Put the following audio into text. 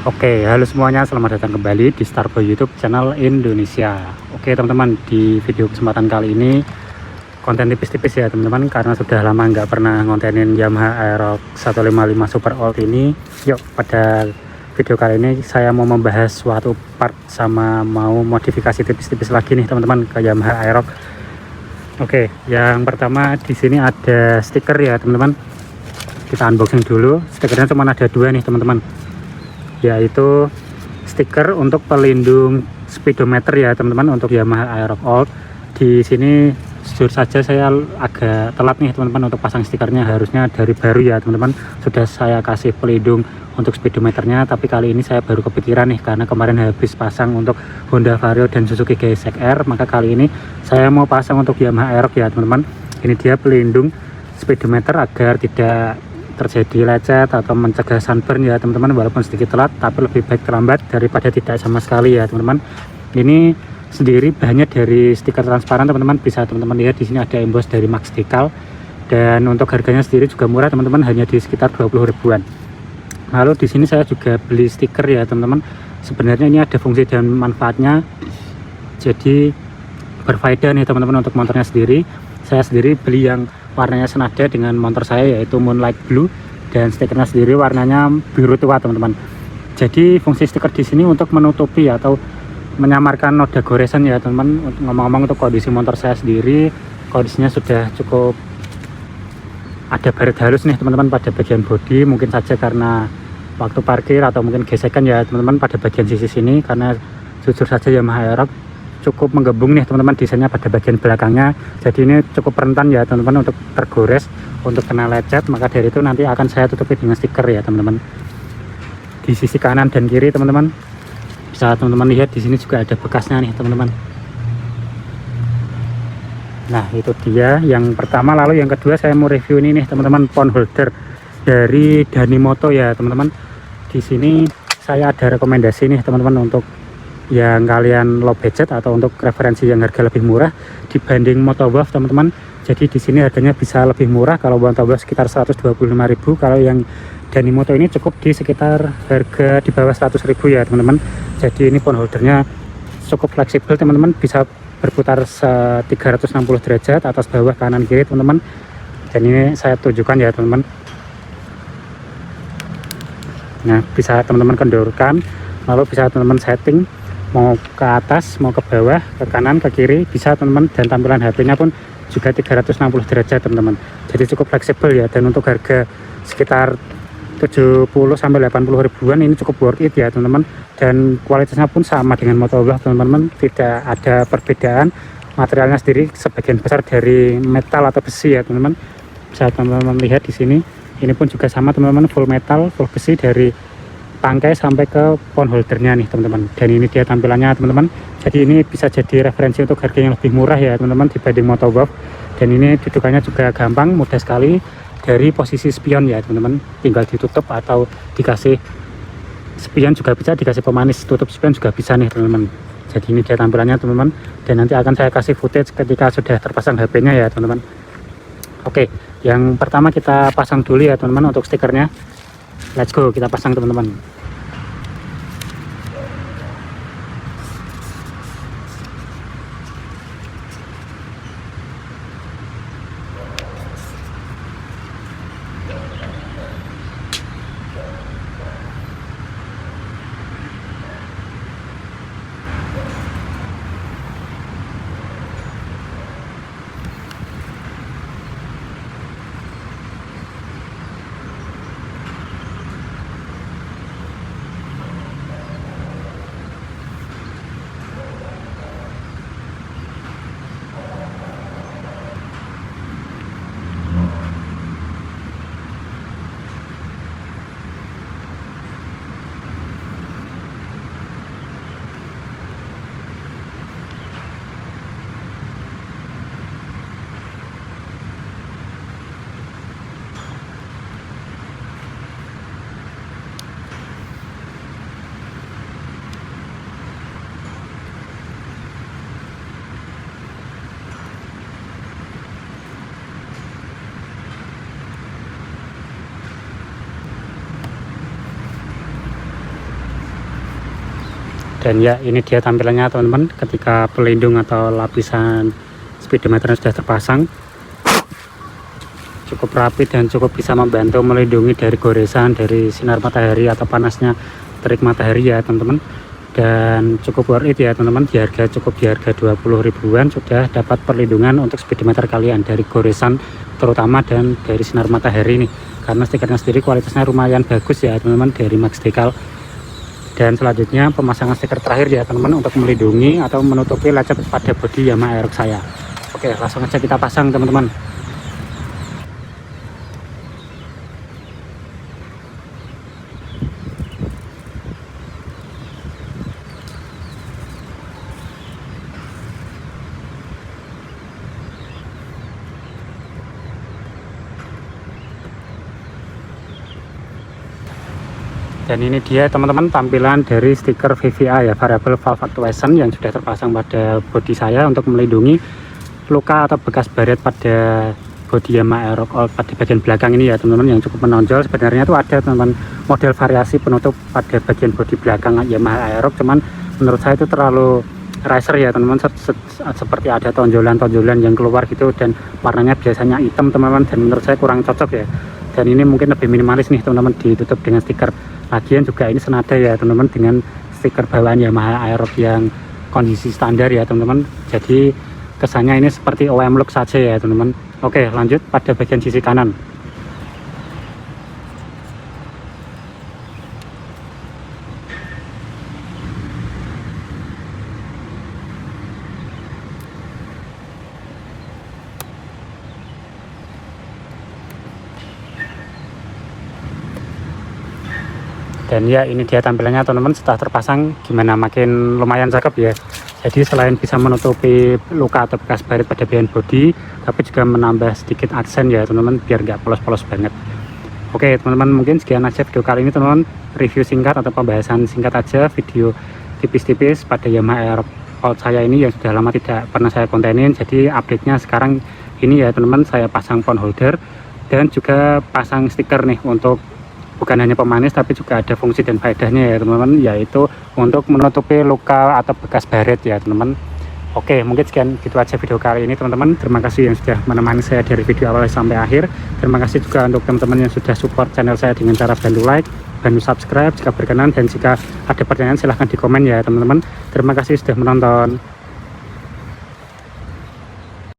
Oke, halo semuanya, selamat datang kembali di Starboy YouTube channel Indonesia. Oke teman-teman, di video kesempatan kali ini konten tipis-tipis ya teman-teman, karena sudah lama nggak pernah ngontenin Yamaha Aerox 155 Super Old ini. Yuk, pada video kali ini saya mau membahas suatu part sama mau modifikasi tipis-tipis lagi nih teman-teman ke Yamaha Aerox. Oke, yang pertama di sini ada stiker ya teman-teman. Kita unboxing dulu. Stikernya cuma ada dua nih teman-teman, yaitu stiker untuk pelindung speedometer ya teman-teman untuk Yamaha Aerox Old. Di sini jujur saja saya agak telat nih teman-teman untuk pasang stikernya, harusnya dari baru ya teman-teman. Sudah saya kasih pelindung untuk speedometernya, tapi kali ini saya baru kepikiran nih karena kemarin habis pasang untuk Honda Vario dan Suzuki GSX-R, maka kali ini saya mau pasang untuk Yamaha Aerox ya teman-teman. Ini dia pelindung speedometer agar tidak terjadi lecet atau mencegah sunburn ya teman-teman, walaupun sedikit telat tapi lebih baik terlambat daripada tidak sama sekali ya teman-teman. Ini sendiri bahannya dari stiker transparan teman-teman, bisa teman-teman lihat di sini ada emboss dari Max Decal, dan untuk harganya sendiri juga murah teman-teman, hanya di sekitar 20 ribuan. Lalu di sini saya juga beli stiker ya teman-teman. Sebenarnya ini ada fungsi dan manfaatnya, jadi berfaedah nih teman-teman untuk motornya sendiri. Saya sendiri beli yang warnanya senada dengan motor saya, yaitu Moonlight Blue, dan stikernya sendiri warnanya biru tua teman-teman. Jadi fungsi stiker di sini untuk menutupi atau menyamarkan noda goresan ya teman-teman. Ngomong-ngomong untuk kondisi motor saya sendiri, kondisinya sudah cukup ada baret halus nih teman-teman pada bagian bodi, mungkin saja karena waktu parkir atau mungkin gesekan ya teman-teman pada bagian sisi sini, karena jujur saja Yamaha Aerox cukup menggembung nih teman-teman desainnya pada bagian belakangnya, jadi ini cukup rentan ya teman-teman untuk tergores, untuk kena lecet. Maka dari itu nanti akan saya tutupi dengan stiker ya teman-teman. Di sisi kanan dan kiri teman-teman, bisa teman-teman lihat di sini juga ada bekasnya nih teman-teman. Nah itu dia yang pertama. Lalu yang kedua saya mau review ini nih teman-teman, phone holder dari Danimoto ya teman-teman. Di sini saya ada rekomendasi nih teman-teman untuk yang kalian low budget atau untuk referensi yang harga lebih murah dibanding Motowolf teman-teman. Jadi di sini harganya bisa lebih murah, kalau Motowolf sekitar 125.000, kalau yang Danimoto ini cukup di sekitar harga di bawah 100.000 ya teman-teman. Jadi ini phone holdernya cukup fleksibel teman-teman, bisa berputar 360 derajat atas bawah kanan kiri teman-teman. Dan ini saya tunjukkan ya teman-teman. Nah bisa teman-teman kendorkan, lalu bisa teman-teman setting mau ke atas, mau ke bawah, ke kanan, ke kiri, bisa teman-teman. Dan tampilan HP-nya pun juga 360 derajat teman-teman. Jadi cukup fleksibel ya, dan untuk harga sekitar 70-80 ribuan ini cukup worth it ya teman-teman. Dan kualitasnya pun sama dengan Motowolf teman-teman, tidak ada perbedaan. Materialnya sendiri sebagian besar dari metal atau besi ya teman-teman. Bisa teman-teman lihat di sini, ini pun juga sama teman-teman, full metal, full besi dari tangkai sampai ke phone holdernya nih teman-teman. Dan ini dia tampilannya teman-teman. Jadi ini bisa jadi referensi untuk harga yang lebih murah ya teman-teman dibanding Motowolf. Dan ini dudukannya juga gampang, mudah sekali. Dari posisi spion ya teman-teman, tinggal ditutup atau dikasih spion juga bisa, dikasih pemanis tutup spion juga bisa nih teman-teman. Jadi ini dia tampilannya teman-teman, dan nanti akan saya kasih footage ketika sudah terpasang HP-nya ya teman-teman. Oke, yang pertama kita pasang dulu ya teman-teman untuk stikernya. Let's go, kita pasang teman-teman. Dan ya ini dia tampilannya teman-teman ketika pelindung atau lapisan speedometer sudah terpasang. Cukup rapi dan cukup bisa membantu melindungi dari goresan, dari sinar matahari atau panasnya terik matahari ya teman-teman. Dan cukup worth it ya teman-teman, di harga 20 ribuan sudah dapat perlindungan untuk speedometer kalian dari goresan terutama dan dari sinar matahari ini, karena stikernya sendiri kualitasnya lumayan bagus ya teman-teman, dari Max Decal. Dan selanjutnya pemasangan stiker terakhir ya teman-teman untuk melindungi atau menutupi lecet pada bodi Yamaha Aerox saya. Oke, langsung aja kita pasang teman-teman. Dan ini dia teman-teman tampilan dari stiker VVA ya, variable valve actuation, yang sudah terpasang pada bodi saya untuk melindungi luka atau bekas baret pada bodi Yamaha Aerox pada bagian belakang ini ya teman-teman, yang cukup menonjol. Sebenarnya itu ada teman-teman model variasi penutup pada bagian bodi belakang Yamaha Aerox, cuman menurut saya itu terlalu racer ya teman-teman, seperti ada tonjolan-tonjolan yang keluar gitu, dan warnanya biasanya hitam teman-teman, dan menurut saya kurang cocok ya. Dan ini mungkin lebih minimalis nih teman-teman, ditutup dengan stiker. Lagian juga ini senada ya teman-teman dengan stiker bawaan Yamaha Aerox yang kondisi standar ya teman-teman, jadi kesannya ini seperti OEM look saja ya teman-teman. Oke, lanjut pada bagian sisi kanan. Dan ya ini dia tampilannya teman-teman setelah terpasang, gimana, makin lumayan cakep ya. Jadi selain bisa menutupi luka atau bekas baret pada bagian bodi, tapi juga menambah sedikit aksen ya teman-teman, biar nggak polos-polos banget. Oke teman-teman, mungkin sekian aja video kali ini teman-teman, review singkat atau pembahasan singkat aja, video tipis-tipis pada Yamaha Aerox saya ini yang sudah lama tidak pernah saya kontenin. Jadi update-nya sekarang ini ya teman-teman, saya pasang phone holder dan juga pasang stiker nih, untuk bukan hanya pemanis tapi juga ada fungsi dan faedahnya ya teman-teman, yaitu untuk menutupi luka atau bekas baret ya teman-teman. Oke, mungkin sekian gitu aja video kali ini teman-teman. Terima kasih yang sudah menemani saya dari video awal sampai akhir. Terima kasih juga untuk teman-teman yang sudah support channel saya dengan cara bantu like, bantu subscribe jika berkenan, dan jika ada pertanyaan silahkan di komen ya teman-teman. Terima kasih sudah menonton.